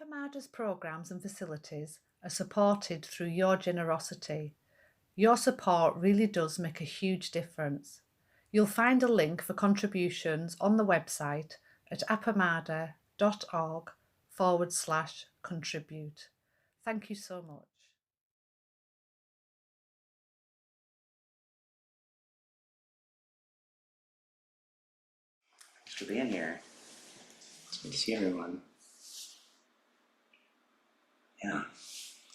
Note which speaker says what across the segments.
Speaker 1: Appamada's programs and facilities are supported through your generosity. Your support really does make a huge difference. You'll find a link for contributions on the website at appamada.org/contribute. Thank you so much.
Speaker 2: Thanks for being here. It's good to see everyone. Yeah.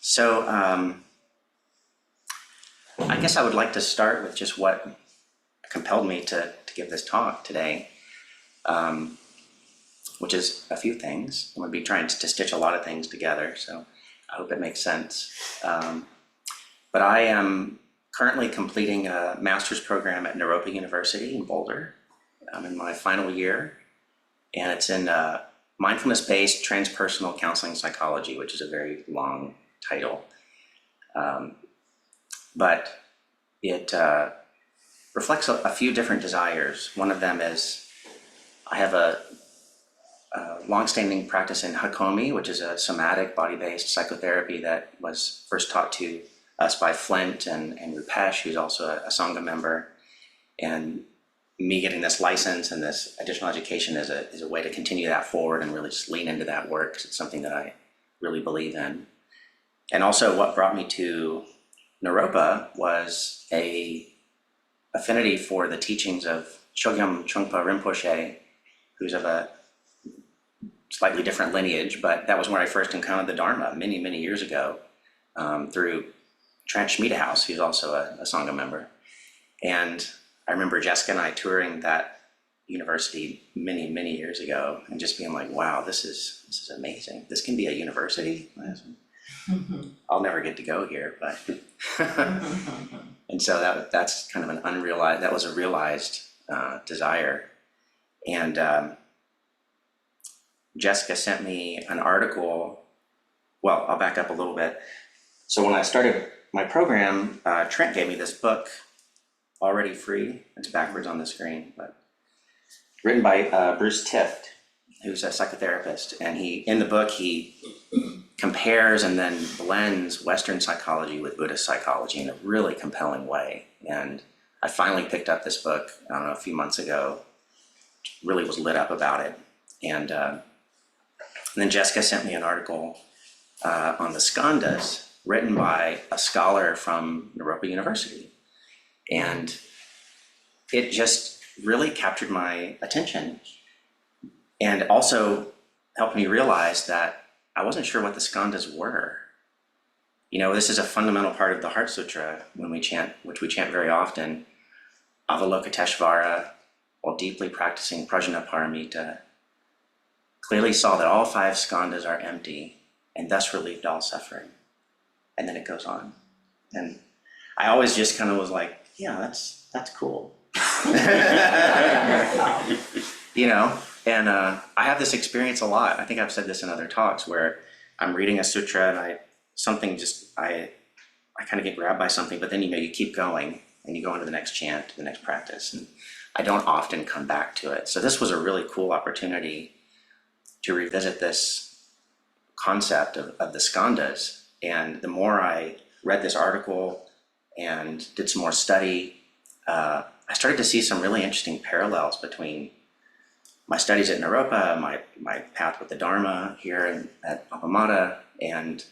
Speaker 2: So I guess I would like to start with just what compelled me to give this talk today, which is a few things. I'm going to be trying to stitch a lot of things together, so I hope it makes sense. But I am currently completing a master's program at Naropa University in Boulder. I'm in my final year, and it's in mindfulness-based transpersonal counseling psychology, which is a very long title. But it reflects a few different desires. One of them is I have a longstanding practice in Hakomi, which is a somatic body-based psychotherapy that was first taught to us by Flint and Rupesh, who's also a Sangha member. And me getting this license and this additional education is a way to continue that forward and really just lean into that work, because it's something that I really believe in. And also what brought me to Naropa was a affinity for the teachings of Chogyam Trungpa Rinpoche, who's of a slightly different lineage, but that was where I first encountered the Dharma many, many years ago through Trent Schmiedehouse, who's also a Sangha member. And I remember Jessica and I touring that university many, many years ago and just being like, wow, this is amazing. This can be a university? I'll never get to go here, but and so that's kind of an unrealized, that was a realized desire. And Jessica sent me an article. Well, I'll back up a little bit. So when I started my program, Trent gave me this book, already free. It's backwards on the screen, but written by Bruce Tift, who's a psychotherapist. And in the book, he compares and then blends Western psychology with Buddhist psychology in a really compelling way. And I finally picked up this book, I don't know, a few months ago, really was lit up about it. And then Jessica sent me an article on the Skandas, written by a scholar from Naropa University. And it just really captured my attention and also helped me realize that I wasn't sure what the Skandas were. You know, this is a fundamental part of the Heart Sutra when we chant, which we chant very often, Avalokiteshvara, while deeply practicing Prajnaparamita, clearly saw that all 5 Skandas are empty and thus relieved all suffering. And then it goes on. And I always just kind of was like, yeah, that's cool. You know, and I have this experience a lot. I think I've said this in other talks where I'm reading a sutra and I kind of get grabbed by something, but then you keep going and you go into the next chant, the next practice, and I don't often come back to it. So this was a really cool opportunity to revisit this concept of the Skandas. And the more I read this article and did some more study, I started to see some really interesting parallels between my studies at Naropa, my path with the Dharma here at Appamada, and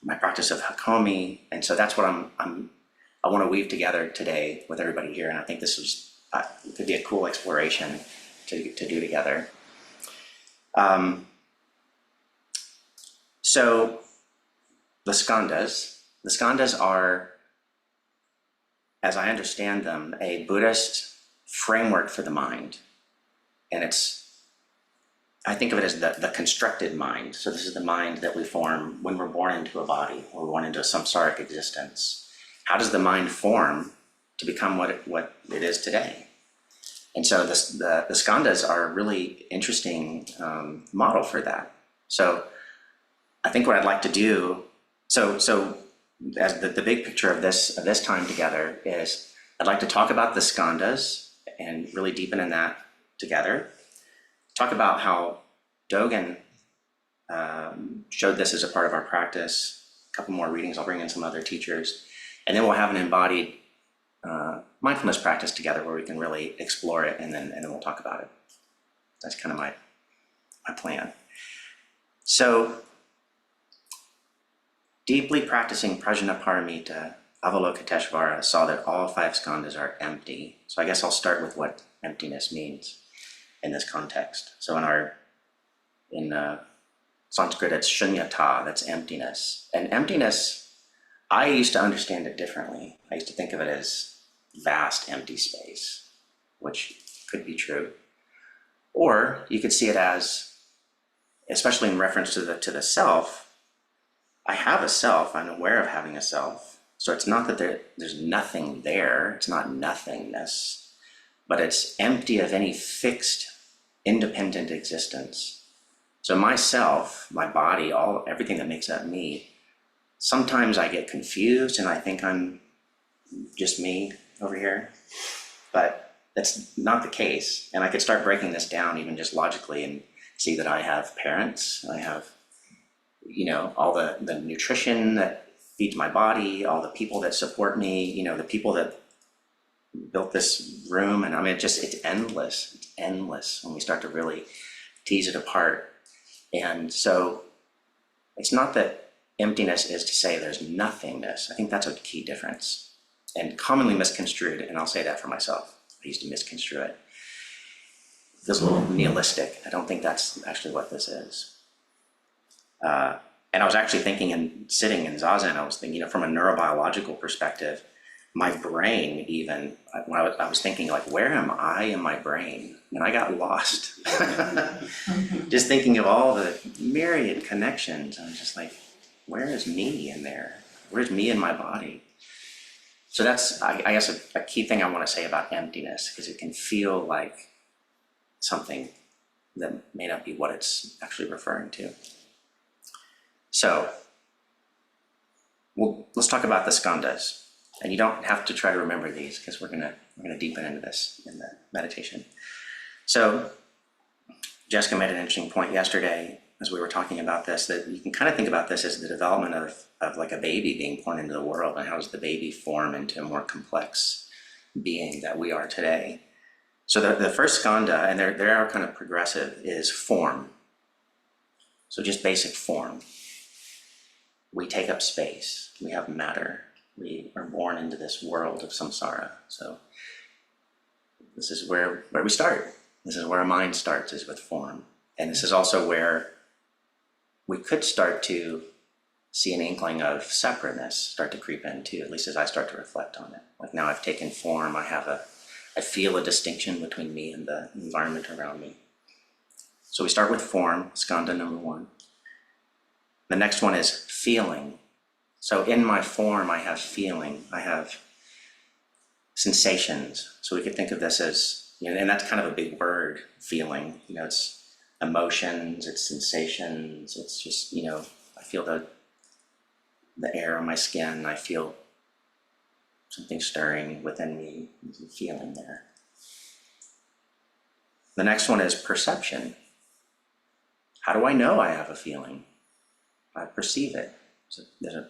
Speaker 2: my practice of Hakomi. And so that's what I want to weave together today with everybody here. And I think this could be a cool exploration to do together. So the Skandas are, as I understand them, a Buddhist framework for the mind. And I think of it as the constructed mind. So this is the mind that we form when we're born into a body, or born into a samsaric existence. How does the mind form to become what it is today? And so the Skandas are a really interesting model for that. So I think what I'd like to do, so as the big picture of this time together is, I'd like to talk about the Skandas and really deepen in that together. Talk about how Dogen showed this as a part of our practice. A couple more readings, I'll bring in some other teachers. And then we'll have an embodied mindfulness practice together where we can really explore it, and then we'll talk about it. That's kind of my plan. So, deeply practicing Prajnaparamita, Avalokiteshvara saw that all 5 skandhas are empty. So I guess I'll start with what emptiness means in this context. So in Sanskrit, it's shunyata, that's emptiness. And emptiness, I used to understand it differently. I used to think of it as vast empty space, which could be true. Or you could see it as, especially in reference to the self, I have a self, I'm aware of having a self. So it's not that there's nothing there, it's not nothingness, but it's empty of any fixed, independent existence. So myself, my body, everything that makes up me, sometimes I get confused and I think I'm just me over here, but that's not the case. And I could start breaking this down even just logically and see that I have parents, I have, all the nutrition that feeds my body, all the people that support me, the people that built this room. And I mean, it's endless. It's endless when we start to really tease it apart. And so it's not that emptiness is to say there's nothingness. I think that's a key difference and commonly misconstrued. And I'll say that for myself. I used to misconstrue it. It feels a little nihilistic. I don't think that's actually what this is. And I was actually thinking and sitting in Zazen, I was thinking, from a neurobiological perspective, my brain even, when I was thinking like, where am I in my brain? And I got lost. Just thinking of all the myriad connections. I was just like, where is me in there? Where's me in my body? So that's, I guess, a key thing I want to say about emptiness, because it can feel like something that may not be what it's actually referring to. So, let's talk about the skandhas. And you don't have to try to remember these, because we're gonna deepen into this in the meditation. So, Jessica made an interesting point yesterday as we were talking about this, that you can kind of think about this as the development of like a baby being born into the world, and how does the baby form into a more complex being that we are today. So the first skandha, and they are kind of progressive, is form. So just basic form. We take up space, we have matter, we are born into this world of samsara. So this is where we start. This is where our mind starts, is with form. And this is also where we could start to see an inkling of separateness start to creep in too, at least as I start to reflect on it. Like now I've taken form, I feel a distinction between me and the environment around me. So we start with form, skandha number 1. The next one is feeling. So in my form, I have feeling, I have sensations. So we could think of this as, and that's kind of a big word, feeling. It's emotions, it's sensations, it's just, I feel the air on my skin, I feel something stirring within me, there's a feeling there. The next one is perception. How do I know I have a feeling? I perceive it. There's a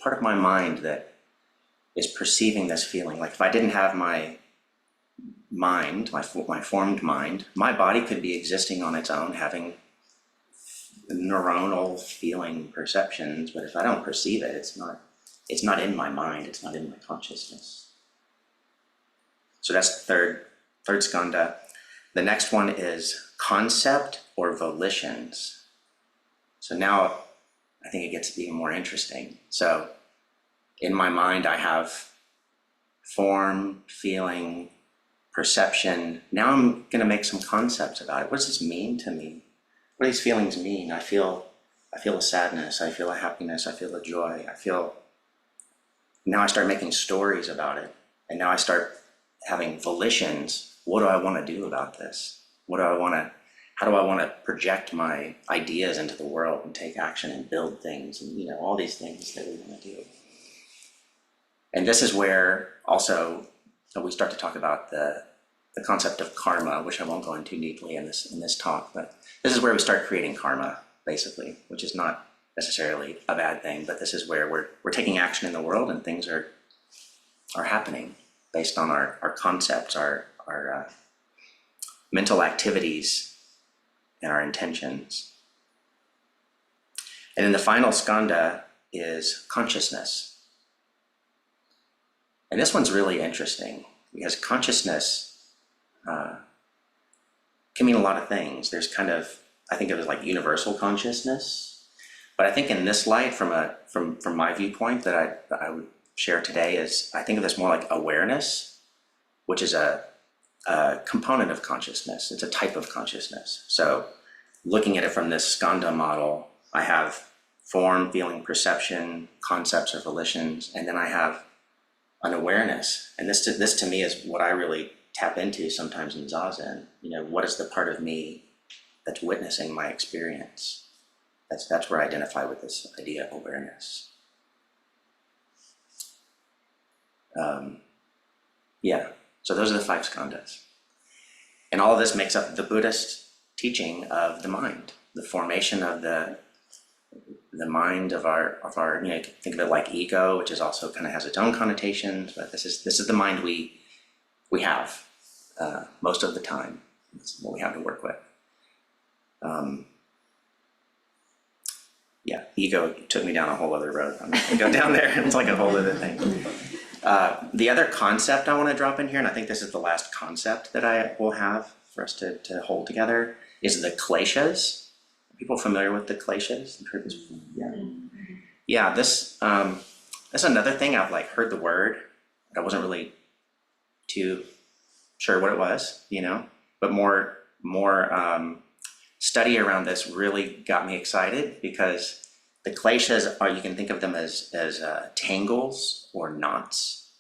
Speaker 2: part of my mind that is perceiving this feeling. Like if I didn't have my mind, my formed mind, my body could be existing on its own, having neuronal feeling perceptions, but if I don't perceive it, it's not in my mind, it's not in my consciousness. So that's the third skandha. The next one is concept or volitions. So now I think it gets even more interesting. So in my mind, I have form, feeling, perception. Now I'm going to make some concepts about it. What does this mean to me? What do these feelings mean? I feel a sadness. I feel a happiness. I feel a joy. Now I start making stories about it. And now I start having volitions. What do I want to do about this? How do I want to project my ideas into the world and take action and build things and, all these things that we want to do. And this is where also we start to talk about the concept of karma, which I won't go into deeply in this talk, but this is where we start creating karma. basically, which is not necessarily a bad thing, but this is where we're taking action in the world and things are happening based on our concepts, our mental activities, and our intentions. And then the final skanda is consciousness. And this one's really interesting because consciousness can mean a lot of things. There's kind of, I think of it like universal consciousness, but I think in this light, from my viewpoint that I would share today, is I think of this more like awareness, which is a component of consciousness. It's a type of consciousness. So looking at it from this skanda model, I have form, feeling, perception, concepts or volitions, and then I have an awareness. And this to me is what I really tap into sometimes in Zazen. What is the part of me that's witnessing my experience? That's where I identify with this idea of awareness. So those are the 5 skandhas. And all of this makes up the Buddhist teaching of the mind, the formation of the mind of our think of it like ego, which is also kind of has its own connotations, but this is the mind we have most of the time. It's what we have to work with. Ego took me down a whole other road. I'm not gonna go down there. It's like a whole other thing. The other concept I want to drop in here, and I think this is the last concept that I will have for us to hold together, is the Kleshas. Are people familiar with the Kleshas? Yeah. This that's another thing. I've heard the word, but I wasn't really too sure what it was, but more study around this really got me excited, because the kleshas you can think of them as tangles or knots,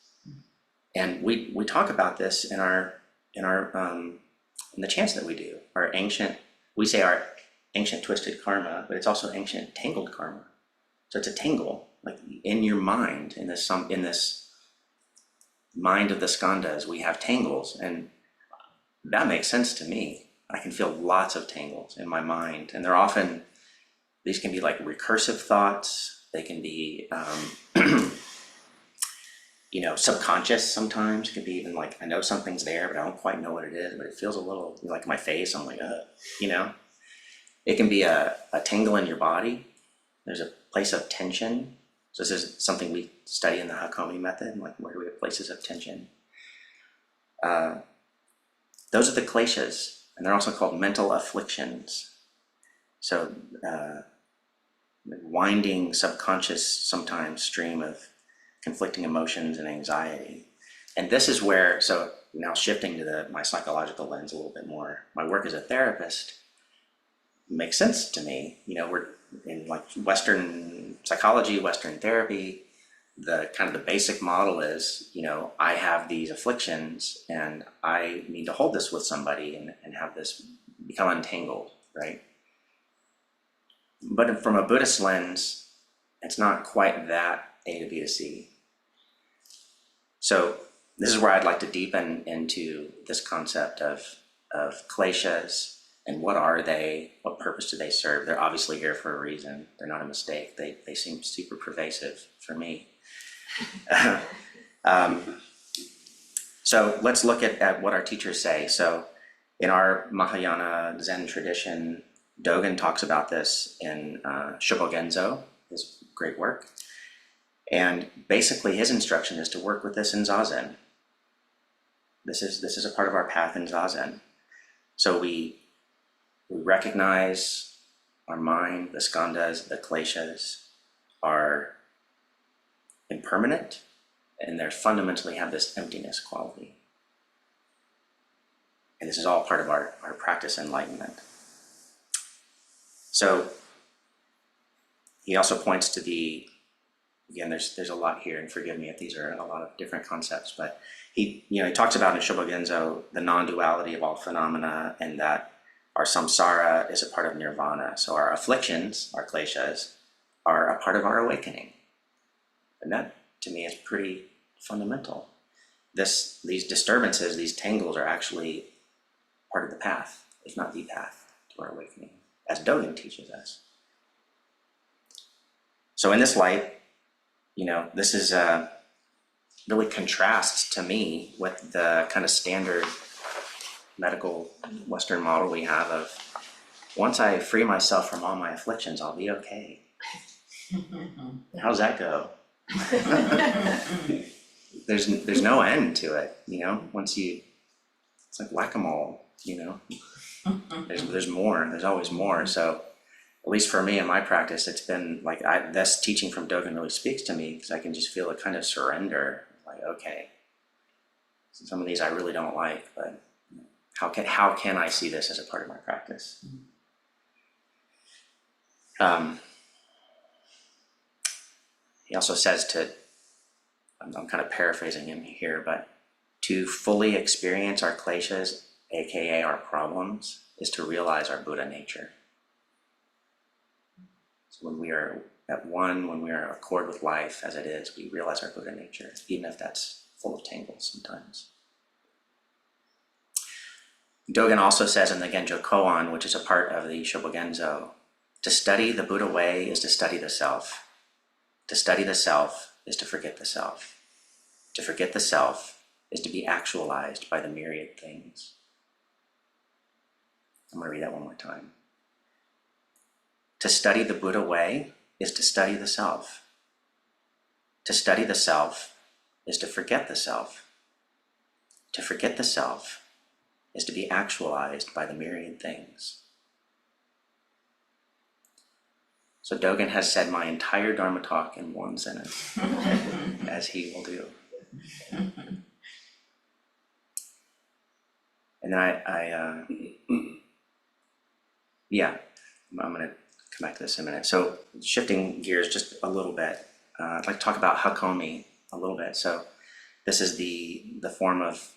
Speaker 2: and we talk about this in the chants that we do. We say our ancient twisted karma, but it's also ancient tangled karma. So it's a tangle, like in your mind, in this mind of the skandhas, we have tangles, and that makes sense to me. I can feel lots of tangles in my mind, and these can be like recursive thoughts. They can be, subconscious sometimes. It could be even like, I know something's there, but I don't quite know what it is, but it feels a little like my face. I'm like, It can be a tangle in your body. There's a place of tension. So this is something we study in the Hakomi method, like where do we have places of tension? Those are the kleshas, and they're also called mental afflictions. So winding subconscious sometimes stream of conflicting emotions and anxiety. And this is where, so now shifting to my psychological lens a little bit more, my work as a therapist makes sense to me. We're in Western psychology, Western therapy, the kind of the basic model is, I have these afflictions and I need to hold this with somebody and have this become untangled, right? But from a Buddhist lens, it's not quite that A to B to C. So this is where I'd like to deepen into this concept of kleshas. And what are they? What purpose do they serve? They're obviously here for a reason. They're not a mistake. They seem super pervasive for me. So let's look at what our teachers say. So in our Mahayana Zen tradition, Dogen talks about this in Shobogenzo, his great work. And basically his instruction is to work with this in Zazen. This is a part of our path in Zazen. So we recognize our mind, the skandhas, the kleshas are impermanent, and they fundamentally have this emptiness quality. And this is all part of our practice enlightenment. So he also points to again, there's a lot here, and forgive me if these are a lot of different concepts, but he talks about in Shobogenzo the non-duality of all phenomena, and that our samsara is a part of nirvana. So our afflictions, our kleshas, are a part of our awakening. And that, to me, is pretty fundamental. These disturbances, these tangles, are actually part of the path, if not the path, to our awakening, as Dogen teaches us. So in this light, this is really contrasts to me with the kind of standard medical Western model we have of, once I free myself from all my afflictions, I'll be okay. How's that go? There's no end to it, once it's like whack-a-mole, there's more, there's always more. So at least for me in my practice, it's been like, this teaching from Dogen really speaks to me, because I can just feel a kind of surrender, like, okay, some of these I really don't like, but how can I see this as a part of my practice? He also says I'm kind of paraphrasing him here, but to fully experience our kleshas, aka our problems, is to realize our Buddha nature. So when we are at one, when we are in accord with life as it is, we realize our Buddha nature, even if that's full of tangles sometimes. Dogen also says in the Genjo Koan, which is a part of the Shobogenzo, to study the Buddha way is to study the self. To study the self is to forget the self. To forget the self is to be actualized by the myriad things. I'm going to read that one more time. To study the Buddha way is to study the self. To study the self is to forget the self. To forget the self is to be actualized by the myriad things. So Dogen has said my entire Dharma talk in one sentence, as he will do. And then I'm going to come back to this in a minute. So shifting gears just a little bit, I'd like to talk about Hakomi a little bit. So this is the form of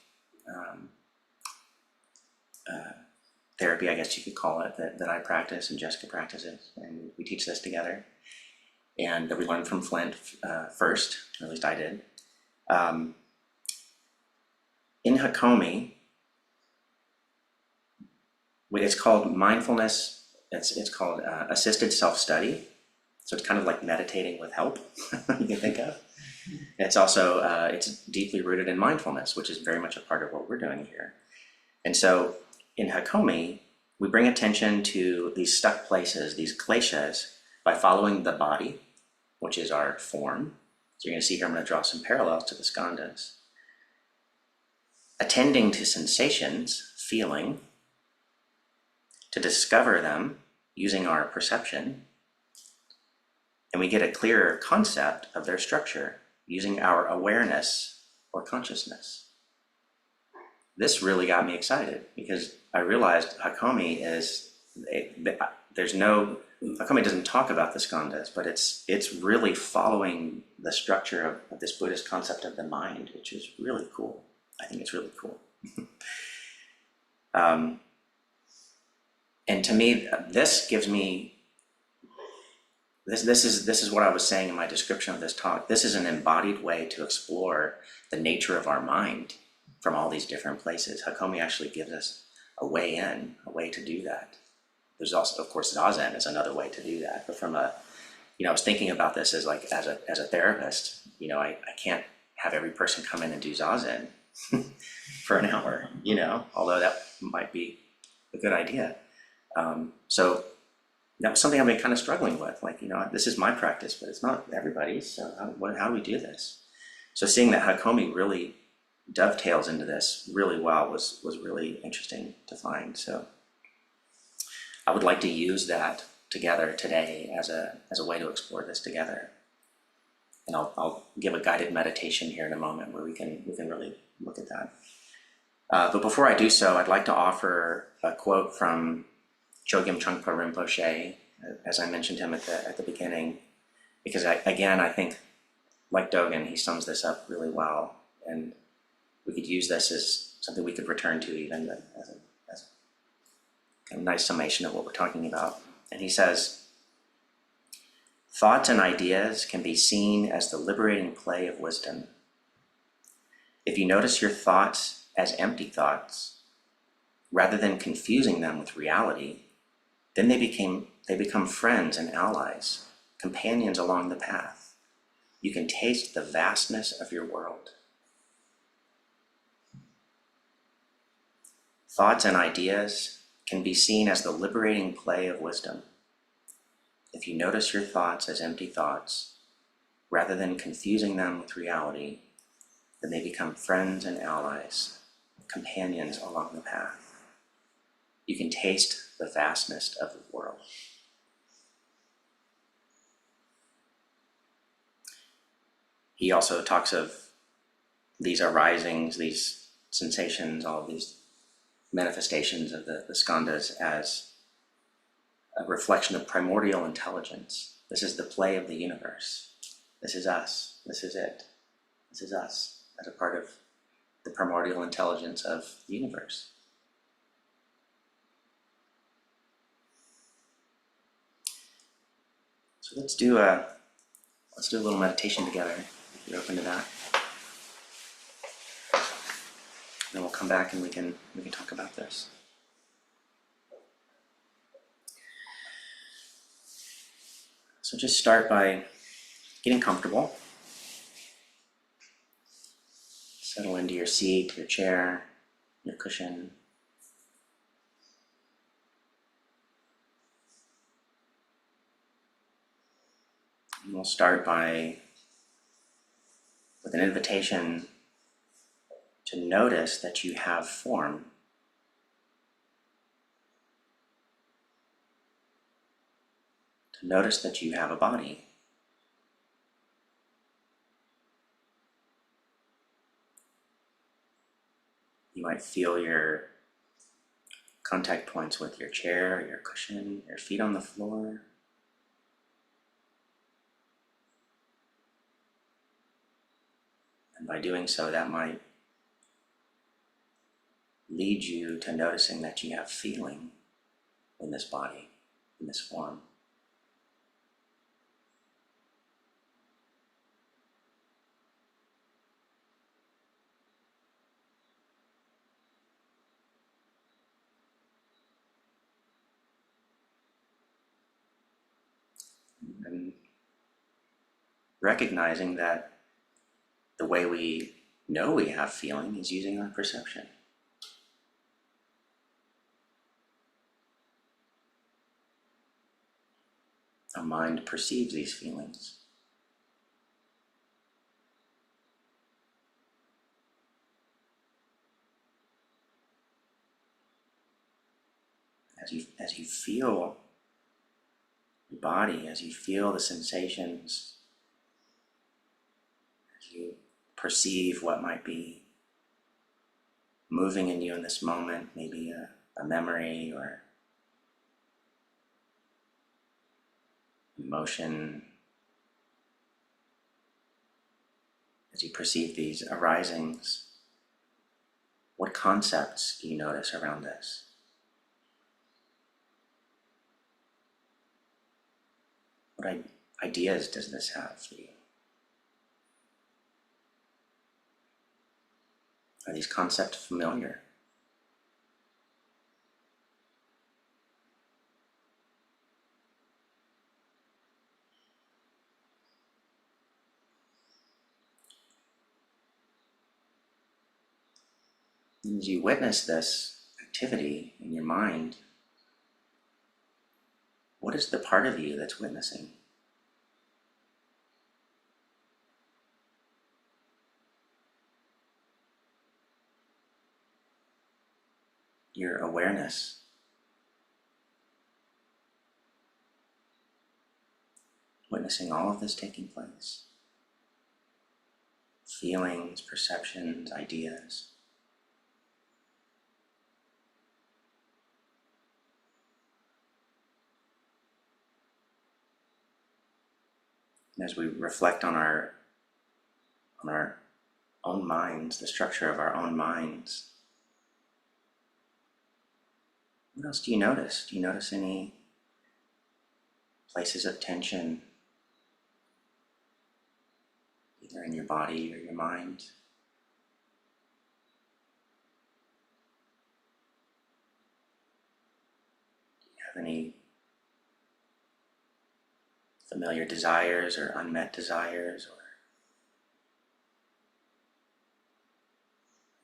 Speaker 2: therapy, I guess you could call it, that I practice and Jessica practices, and we teach this together. And that we learned from Flint first, or at least I did. In Hakomi, it's called mindfulness, it's called assisted self-study. So it's kind of like meditating with help, you can think of. It's also, it's deeply rooted in mindfulness, which is very much a part of what we're doing here. And so in Hakomi, we bring attention to these stuck places, these kleshas, by following the body, which is our form. So you're going to see here, I'm going to draw some parallels to the Skandas. Attending to sensations, feeling, to discover them using our perception, and we get a clearer concept of their structure using our awareness or consciousness. This really got me excited because I realized Hakomi Hakomi doesn't talk about the Skandas, but it's really following the structure of this Buddhist concept of the mind, which is really cool. I think it's really cool. And to me, this gives me, this is what I was saying in my description of this talk. This is an embodied way to explore the nature of our mind from all these different places. Hakomi actually gives us a way in, a way to do that. There's also, of course, Zazen is another way to do that. But from I was thinking about this as a therapist, I can't have every person come in and do Zazen for an hour, although that might be a good idea. So that was something I've been kind of struggling with. This is my practice, but it's not everybody's. So how do we do this? So seeing that Hakomi really dovetails into this really well was really interesting to find. So I would like to use that together today as a way to explore this together. And I'll give a guided meditation here in a moment where we can really look at that. But before I do so, I'd like to offer a quote from Chogyam Trungpa Rinpoche, as I mentioned him at the beginning, because I think, like Dogen, he sums this up really well, and we could use this as something we could return to even as a nice summation of what we're talking about. And he says, "Thoughts and ideas can be seen as the liberating play of wisdom. If you notice your thoughts as empty thoughts, rather than confusing them with reality, then they become friends and allies, companions along the path. You can taste the vastness of your world. Thoughts and ideas can be seen as the liberating play of wisdom. If you notice your thoughts as empty thoughts, rather than confusing them with reality, then they become friends and allies, companions along the path. You can taste the vastness of the world. He also talks of these arisings, these sensations, all of these manifestations of the Skandas as a reflection of primordial intelligence. This is the play of the universe. This is us. This is it. This is us as a part of the primordial intelligence of the universe. So let's do a little meditation together, if you're open to that. Then we'll come back and we can talk about this. So just start by getting comfortable. Settle into your seat, your chair, your cushion. And we'll start with an invitation to notice that you have form. To notice that you have a body. You might feel your contact points with your chair, your cushion, your feet on the floor. And by doing so, that might lead you to noticing that you have feeling in this body, in this form. And recognizing that the way we know we have feeling is using our perception. Our mind perceives these feelings. As you feel your body, as you feel the sensations, as you perceive what might be moving in you in this moment, maybe a memory or emotion, as you perceive these arisings, what concepts do you notice around this? What ideas does this have for you? Are these concepts familiar? And as you witness this activity in your mind, what is the part of you that's witnessing? Your awareness. Witnessing all of this taking place. Feelings, perceptions, ideas. And as we reflect on our own minds, the structure of our own minds, what else do you notice? Do you notice any places of tension, either in your body or your mind? Do you have any familiar desires or unmet desires, or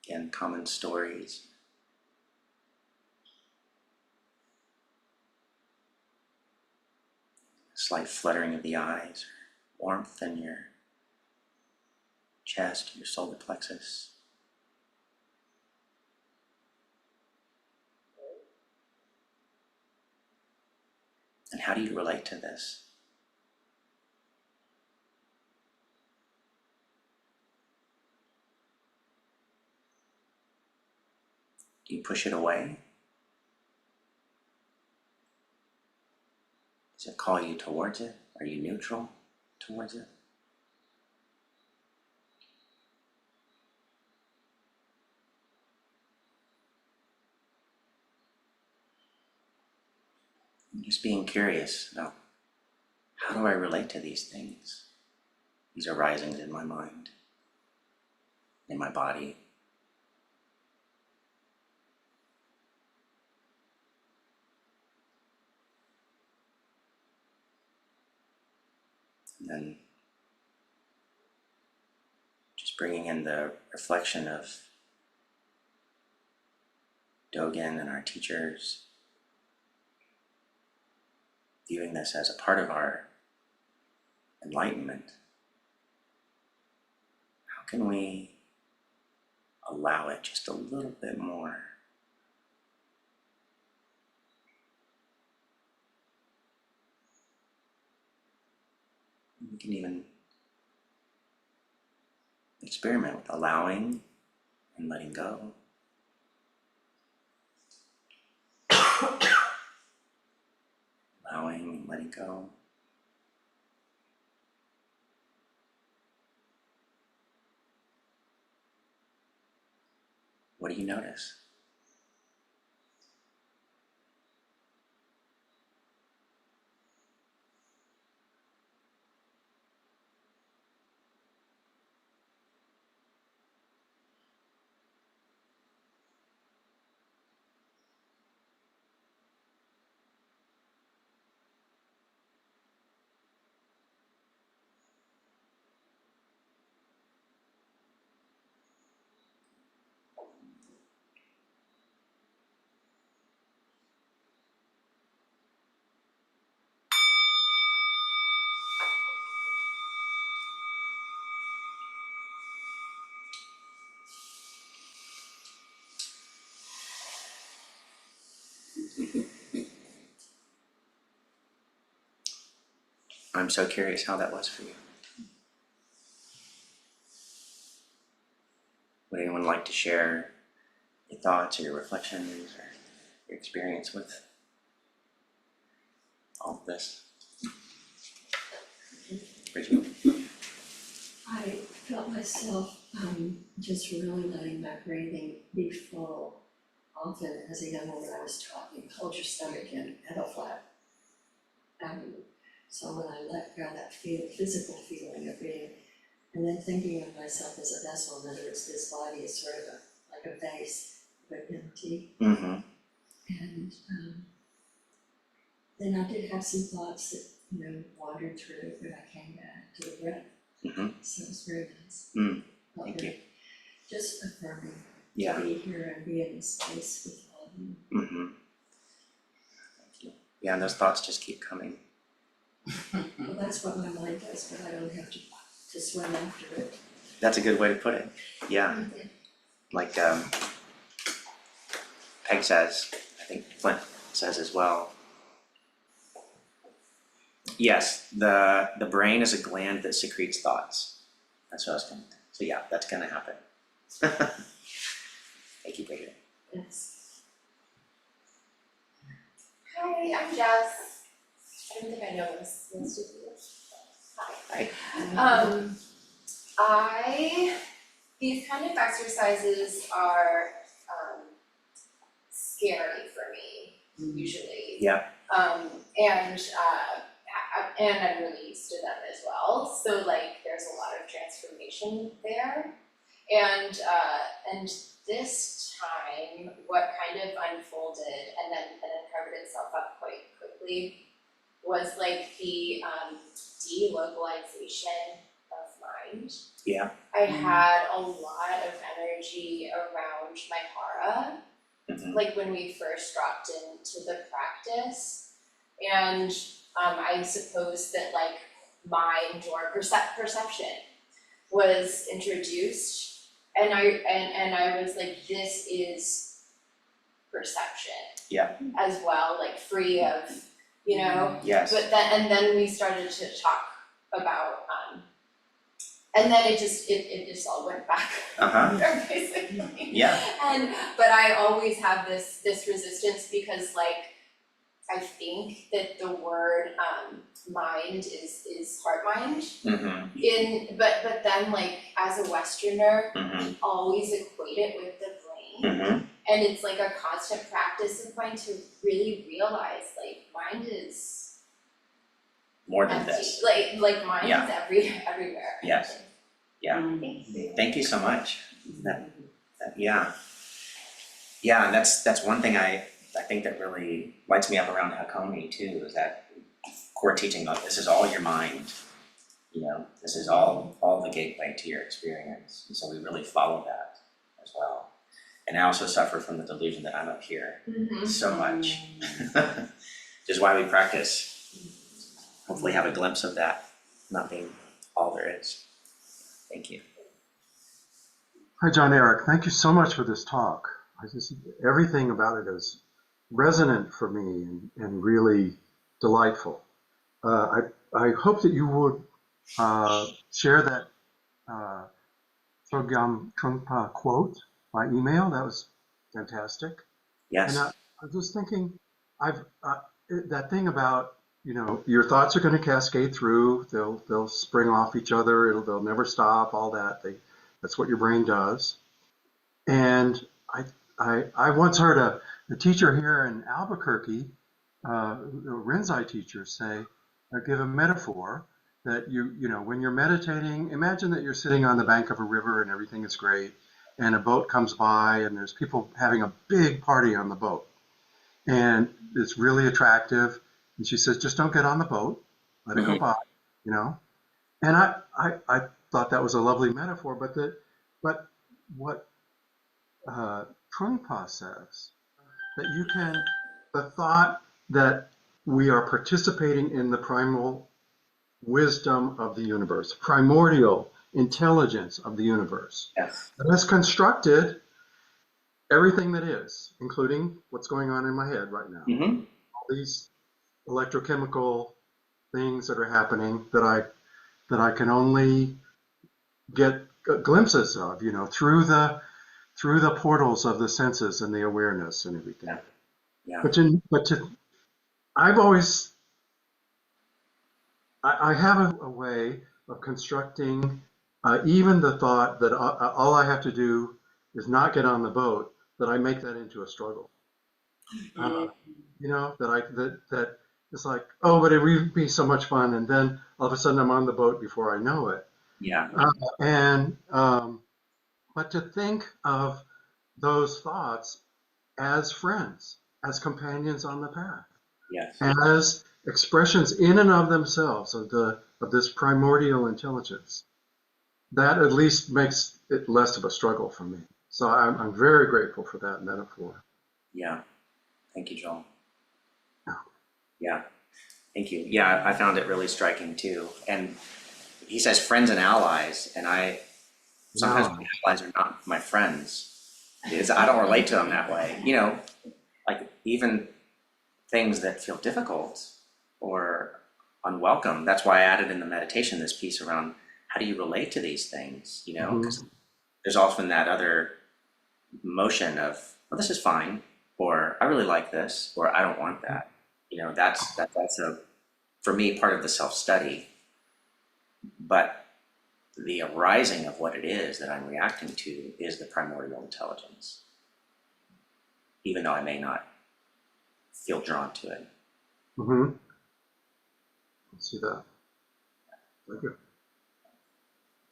Speaker 2: again, common stories. A slight fluttering of the eyes, or warmth in your chest, your solar plexus. And how do you relate to this? Do you push it away? Does it call you towards it? Are you neutral towards it? Just being curious about, how do I relate to these things? These arisings in my mind, in my body. And then just bringing in the reflection of Dogen and our teachers, viewing this as a part of our enlightenment. How can we allow it just a little bit more? We can even experiment with allowing and letting go. Allowing and letting go. What do you notice? I'm so curious how that was for you. Would anyone like to share your thoughts or your reflections or your experience with all of this? Rachel?
Speaker 3: I felt myself just really letting my breathing be full. Often as a young woman I was taught, you hold your stomach in, pedal flat. So when I let go, that physical feeling of being, and then thinking of myself as a vessel, in other words, this body is sort of like a vase, but empty.
Speaker 2: Mm-hmm.
Speaker 3: And then I did have some thoughts that, wandered through, but I came back to the breath.
Speaker 2: Mm-hmm.
Speaker 3: So it was very nice.
Speaker 2: Thank you.
Speaker 3: Just affirming
Speaker 2: Yeah.
Speaker 3: to be here and be in this space with all of you.
Speaker 2: Mm-hmm. Thank you. Yeah, and those thoughts just keep coming.
Speaker 3: Well, that's what my mind does, but I don't have to swim after it.
Speaker 2: That's a good way to put it. Yeah. Like Peg says, I think Flint says as well. Yes, the brain is a gland that secretes thoughts. That's what I was going to say. So yeah, that's going to happen. Thank you, Bridget.
Speaker 3: Yes.
Speaker 4: Hi, I'm Jess. I don't think I know this. Let's do this. Hi. These kind of exercises are scary for me, usually.
Speaker 2: Yeah.
Speaker 4: And I'm really used to them as well. So like there's a lot of transformation there. And this time what kind of unfolded and then covered itself up quite quickly was like the delocalization of mind.
Speaker 2: Yeah.
Speaker 4: I had a lot of energy around my hara, like when we first dropped into the practice. And I suppose that like mind or perception was introduced, and I was like, this is perception.
Speaker 2: Yeah.
Speaker 4: As well, like free of, you know.
Speaker 2: Yes.
Speaker 4: But then we started to talk about and then it just all went back there basically.
Speaker 2: Yeah.
Speaker 4: But I always have this resistance because like I think that the word mind is heart mind. But then like as a Westerner, we always equate it with the brain. And it's like a constant practice of mine to really realize like mind is
Speaker 2: more than
Speaker 4: empty.
Speaker 2: this.
Speaker 4: Like mind is everywhere.
Speaker 2: Yes. Yeah. Thank you so much. Yeah, and that's one thing I think that really lights me up around Hakomi too, is that core teaching of this is all your mind. You know, this is all the gateway to your experience. And so we really follow that as well. And I also suffer from the delusion that I'm up here so much. Which is why we practice. Hopefully have a glimpse of that not being all there is. Thank you.
Speaker 5: Hi, Jon-Eric. Thank you so much for this talk. Everything about it is resonant for me and really delightful. I hope that you would share that Chogyam Trungpa quote by email. That was fantastic.
Speaker 2: Yes.
Speaker 5: And I'm just thinking, that thing about, you know, your thoughts are going to cascade through. They'll spring off each other. They'll never stop. All that. That's what your brain does. And I once heard a teacher here in Albuquerque, a Rinzai teacher, give a metaphor that you know, when you're meditating, imagine that you're sitting on the bank of a river and everything is great, and a boat comes by and there's people having a big party on the boat, and it's really attractive. And she says, just don't get on the boat, let it go by, you know. And I thought that was a lovely metaphor, but what Trungpa says, that the thought that we are participating in the primal wisdom of the universe, primordial intelligence of the universe,
Speaker 2: Yes.
Speaker 5: that has constructed everything that is, including what's going on in my head right now. All these electrochemical things that are happening that I can only get glimpses of, you know, through the portals of the senses and the awareness and everything.
Speaker 2: Yeah.
Speaker 5: I have a way of constructing even the thought that all I have to do is not get on the boat, that I make that into a struggle. You know, that it's like, oh, but it would be so much fun, and then all of a sudden I'm on the boat before I know it.
Speaker 2: Yeah.
Speaker 5: But to think of those thoughts as friends, as companions on the path,
Speaker 2: Yes.
Speaker 5: as expressions in and of themselves of this primordial intelligence, that at least makes it less of a struggle for me. So I'm very grateful for that metaphor.
Speaker 2: Yeah. Thank you, Joel.
Speaker 5: Yeah.
Speaker 2: Yeah. Thank you. Yeah, I found it really striking too. And he says friends and allies, and sometimes my allies are not my friends. Because I don't relate to them that way. You know, like even things that feel difficult or unwelcome. That's why I added in the meditation this piece around how do you relate to these things, you know? Because there's often that other motion of, well, this is fine, or I really like this, or I don't want that. You know, that's for me, part of the self-study. But the arising of what it is that I'm reacting to is the primordial intelligence, even though I may not feel drawn to it.
Speaker 5: I see that. Thank you.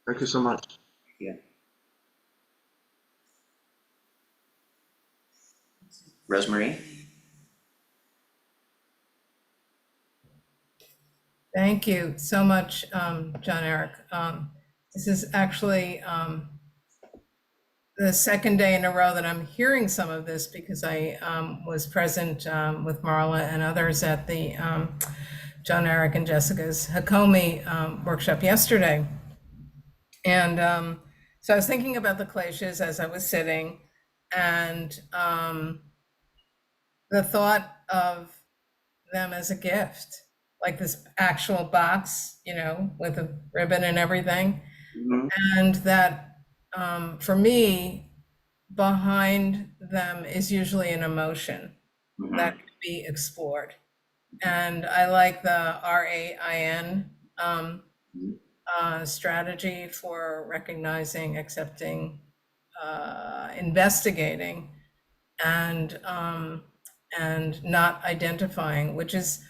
Speaker 5: Thank you so much.
Speaker 2: Yeah. Rosemary?
Speaker 6: Thank you so much, Jon-Eric. This is actually the second day in a row that I'm hearing some of this because I was present with Marla and others at the Jon-Eric and Jessica's Hakomi workshop yesterday. And so I was thinking about the Kleshas as I was sitting, and the thought of them as a gift, like this actual box, you know, with a ribbon and everything.
Speaker 2: Mhm.
Speaker 6: And that for me, behind them is usually an emotion
Speaker 2: Mhm.
Speaker 6: that can be explored. And I like the RAIN strategy for recognizing, accepting, investigating, and not identifying, which is,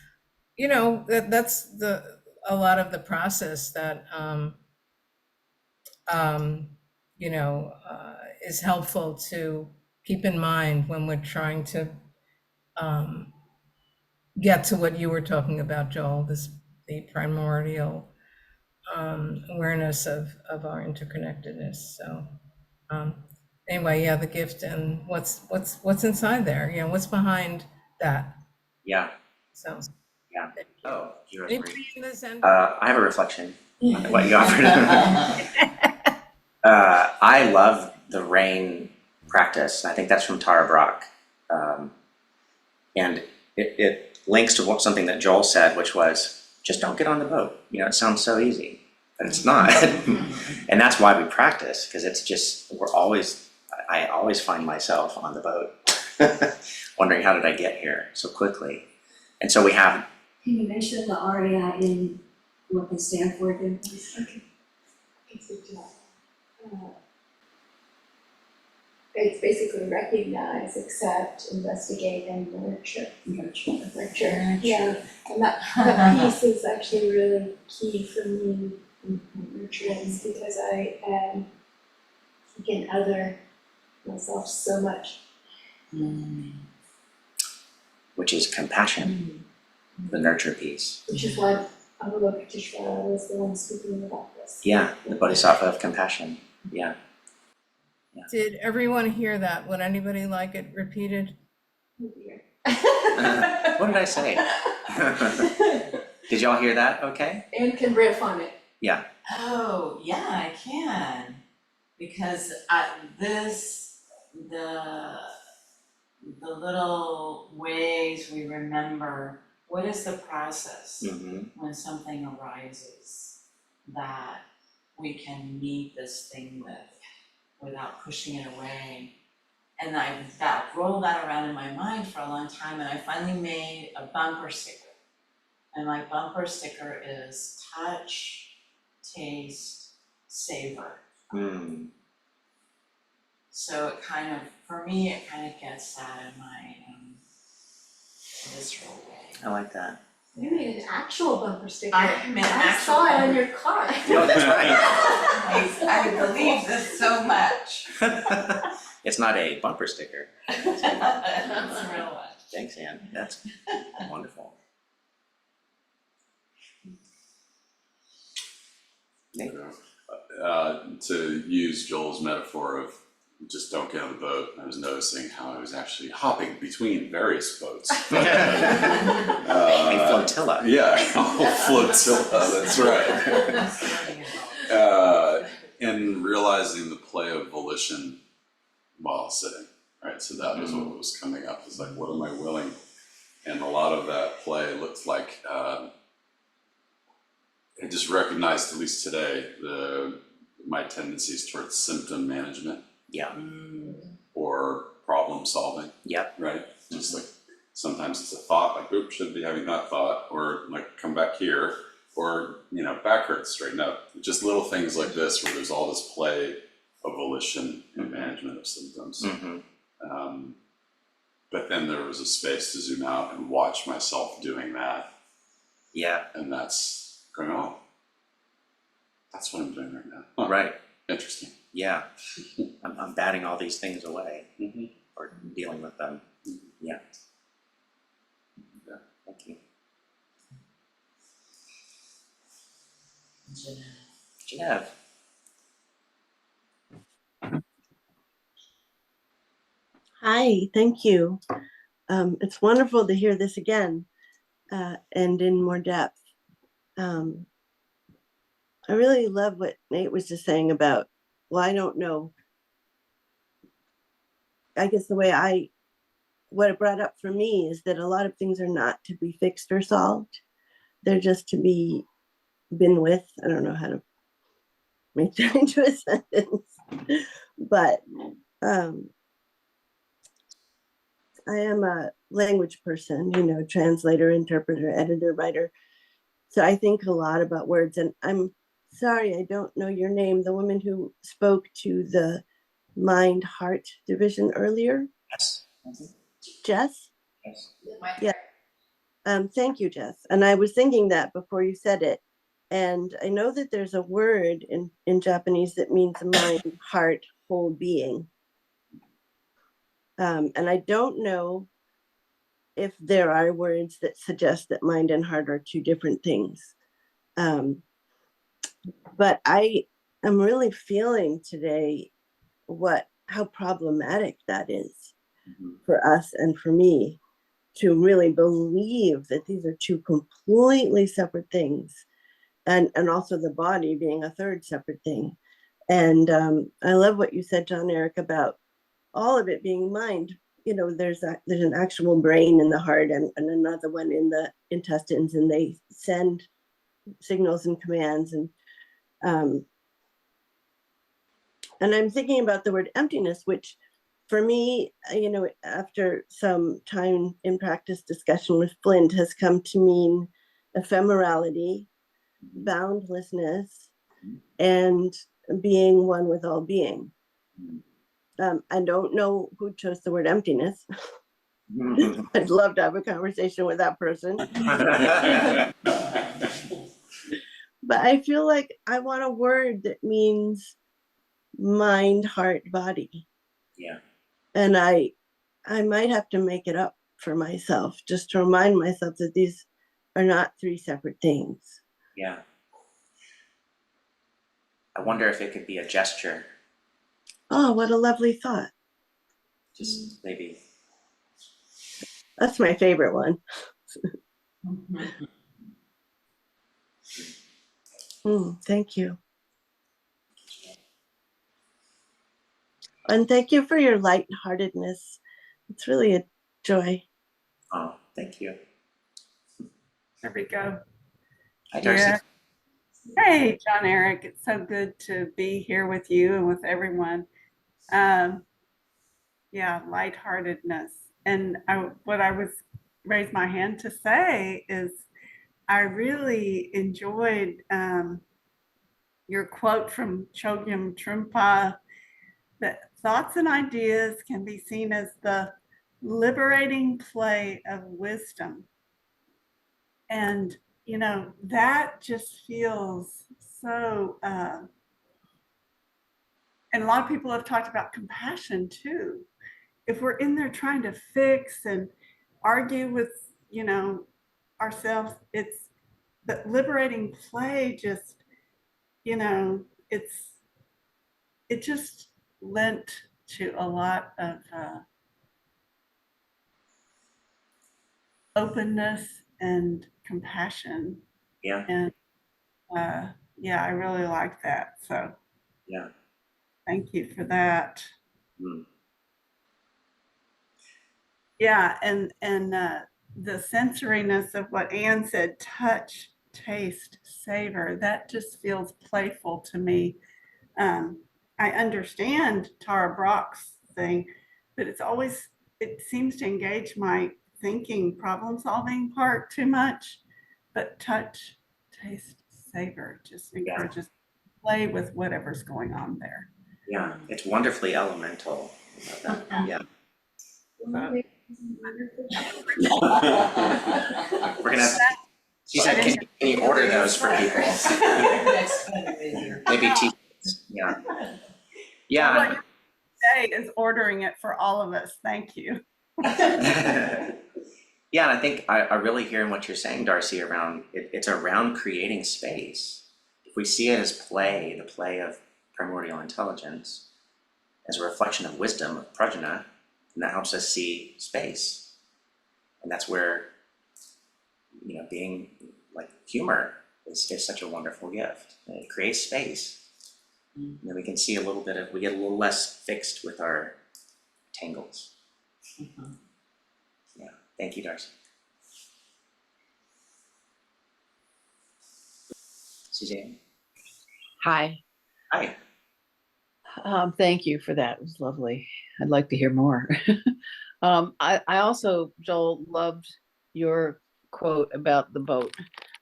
Speaker 6: you know, that's a lot of the process that you know, is helpful to keep in mind when we're trying to get to what you were talking about, Joel, the primordial awareness of our interconnectedness. So anyway, yeah, the gift and what's inside there, you know, what's behind that.
Speaker 2: Yeah.
Speaker 6: So
Speaker 2: Yeah. Oh, you
Speaker 6: anybody in this end?
Speaker 2: I have a reflection on what you offered. I love the rain practice. I think that's from Tara Brach. And it links to something that Joel said, which was just don't get on the boat. You know, it sounds so easy, but it's not. And that's why we practice, because it's just, I always find myself on the boat, wondering how did I get here so quickly? And so we have.
Speaker 3: Can you mention the REI in what they stand for again, please? Okay.
Speaker 4: It's basically recognize, accept, investigate, and nurture. Nurture. Yeah, and that piece is actually really key for me in nurturance, because I am seeking other myself so much.
Speaker 2: Which is compassion, the nurture piece.
Speaker 4: Which is why Avalokiteshvara was the one speaking about this.
Speaker 2: Yeah, the bodhisattva of compassion. Yeah.
Speaker 6: Did everyone hear that? Would anybody like it repeated?
Speaker 2: What did I say? Did y'all hear that? Okay.
Speaker 4: And can riff on it.
Speaker 2: Yeah.
Speaker 7: Oh, yeah, I can. Because the little ways we remember what is the process when something arises that we can meet this thing with without pushing it away. And I rolled that around in my mind for a long time, and I finally made a bumper sticker. And my bumper sticker is touch, taste, savor. So it kind of, for me, it kind of gets that in my visceral way.
Speaker 2: I like that.
Speaker 4: You made an actual bumper sticker.
Speaker 7: I made an actual
Speaker 4: saw it
Speaker 7: bumper.
Speaker 4: on your car.
Speaker 2: No, that's right.
Speaker 7: I believe this so much.
Speaker 2: It's not a bumper sticker.
Speaker 7: It's a real one.
Speaker 2: Thanks, Ann. That's wonderful. Nate?
Speaker 8: To use Joel's metaphor of just don't get on the boat, I was noticing how I was actually hopping between various boats.
Speaker 2: A flotilla.
Speaker 8: Yeah, flotilla, that's right. And realizing the play of volition while sitting, right? So that was what was coming up, is like, what am I willing? And a lot of that play looked like, I just recognized, at least today, my tendencies towards symptom management.
Speaker 2: Yeah.
Speaker 8: Or problem solving.
Speaker 2: Yep.
Speaker 8: Right? Just like sometimes it's a thought, like, oops, shouldn't be having that thought, or like come back here, or back hurts, straighten up. Just little things like this where there's all this play of volition and management of symptoms. But then there was a space to zoom out and watch myself doing that.
Speaker 2: Yeah.
Speaker 8: And that's going, oh, that's what I'm doing right now. Huh.
Speaker 2: Right.
Speaker 8: Interesting.
Speaker 2: Yeah. I'm batting all these things away or dealing with them. Yeah. Thank you. Jeanette.
Speaker 9: Hi, thank you. It's wonderful to hear this again and in more depth. I really love what Nate was just saying about, well, I don't know. I guess what it brought up for me is that a lot of things are not to be fixed or solved. They're just to be been with. I don't know how to make that into a sentence, but I am a language person, translator, interpreter, editor, writer. So I think a lot about words. And I'm sorry, I don't know your name, the woman who spoke to the mind heart division earlier.
Speaker 2: Yes.
Speaker 9: Jess?
Speaker 2: Yes.
Speaker 9: Yeah. Thank you, Jess. And I was thinking that before you said it. And I know that there's a word in Japanese that means mind, heart, whole being. And I don't know if there are words that suggest that mind and heart are two different things. But I am really feeling today how problematic that is for us and for me, to really believe that these are two completely separate things, and also the body being a third separate thing. And I love what you said, Jon-Eric, about all of it being mind. There's an actual brain in the heart and another one in the intestines, and they send signals and commands. And I'm thinking about the word emptiness, which for me, after some time in practice discussion with Flint, has come to mean ephemerality, boundlessness, and being one with all being. I don't know who chose the word emptiness. I'd love to have a conversation with that person. But I feel like I want a word that means mind, heart, body.
Speaker 2: Yeah.
Speaker 9: And I might have to make it up for myself, just to remind myself that these are not three separate things.
Speaker 2: Yeah. I wonder if it could be a gesture.
Speaker 9: Oh, what a lovely thought.
Speaker 2: Just maybe.
Speaker 9: That's my favorite one. Thank you. And thank you for your lightheartedness. It's really a joy.
Speaker 2: Oh, thank you.
Speaker 10: There we go.
Speaker 2: Hi, Darcy.
Speaker 10: Yeah. Hey, Jon-Eric, it's so good to be here with you and with everyone. Yeah, lightheartedness. And what I was raised my hand to say is I really enjoyed your quote from Chogyam Trungpa, that thoughts and ideas can be seen as the liberating play of wisdom. And, that just feels so, and a lot of people have talked about compassion too. If we're in there trying to fix and argue with, ourselves, it's the liberating play just, it just lent to a lot of openness and compassion.
Speaker 2: Yeah.
Speaker 10: And yeah, I really like that. So
Speaker 2: Yeah.
Speaker 10: thank you for that.
Speaker 2: Mm.
Speaker 10: Yeah, and the sensoriness of what Anne said, touch, taste, savor, that just feels playful to me. I understand Tara Brach's thing, but it seems to engage my thinking, problem solving part too much. But touch, taste, savor just encourages play with whatever's going on there.
Speaker 2: Yeah, it's wonderfully elemental. Yeah. We're gonna have, she said, can you order those for people? Maybe tea. Yeah. Yeah.
Speaker 10: What you're today is ordering it for all of us. Thank you.
Speaker 2: Yeah, and I think I really hear in what you're saying, Darcy, around it's around creating space. if we see it as play, the play of primordial intelligence, as a reflection of wisdom, of prajna, and that helps us see space. And that's where, being like humor is such a wonderful gift. It creates space. And then we can see we get a little less fixed with our tangles. Yeah, thank you, Darcy. Suzanne?
Speaker 11: Hi.
Speaker 2: Hi.
Speaker 11: Thank you for that. It was lovely. I'd like to hear more. I also, Joel, loved your quote about the boat.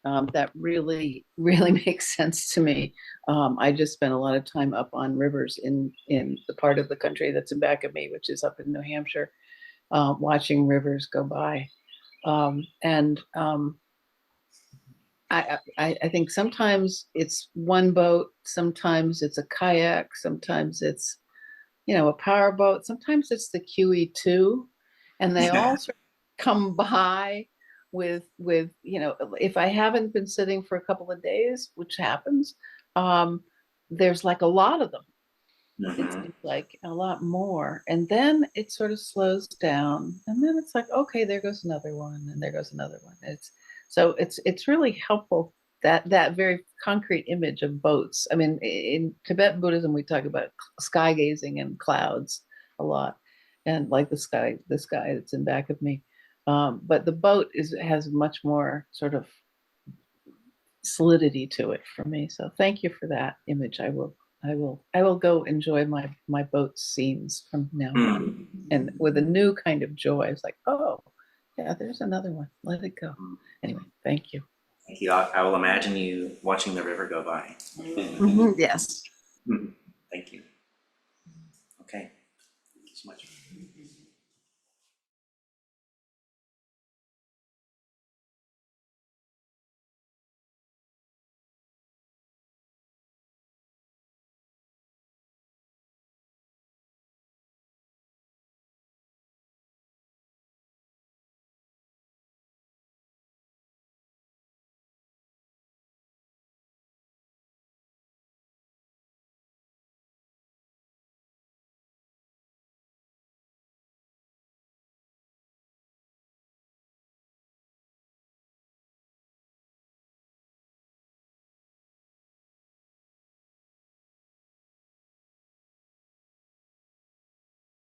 Speaker 11: That really, really makes sense to me. I just spent a lot of time up on rivers in the part of the country that's in back of me, which is up in New Hampshire, watching rivers go by. I think sometimes it's one boat, sometimes it's a kayak, sometimes it's, a power boat, sometimes it's the QE2, and they all sort of come by with, if I haven't been sitting for a couple of days, which happens, there's like a lot of them. It seems like a lot more. And then it sort of slows down. And then it's like, okay, there goes another one, and there goes another one. It's really helpful, that very concrete image of boats. I mean, in Tibetan Buddhism, we talk about sky gazing and clouds a lot, and like this guy that's in back of me. But the boat has much more sort of solidity to it for me. So thank you for that image. I will go enjoy my boat scenes from now on, and with a new kind of joy. It's like, oh yeah, there's another one. Let it go. Anyway, thank you.
Speaker 2: Thank you. I will imagine you watching the river go by.
Speaker 11: Yes.
Speaker 2: Thank you.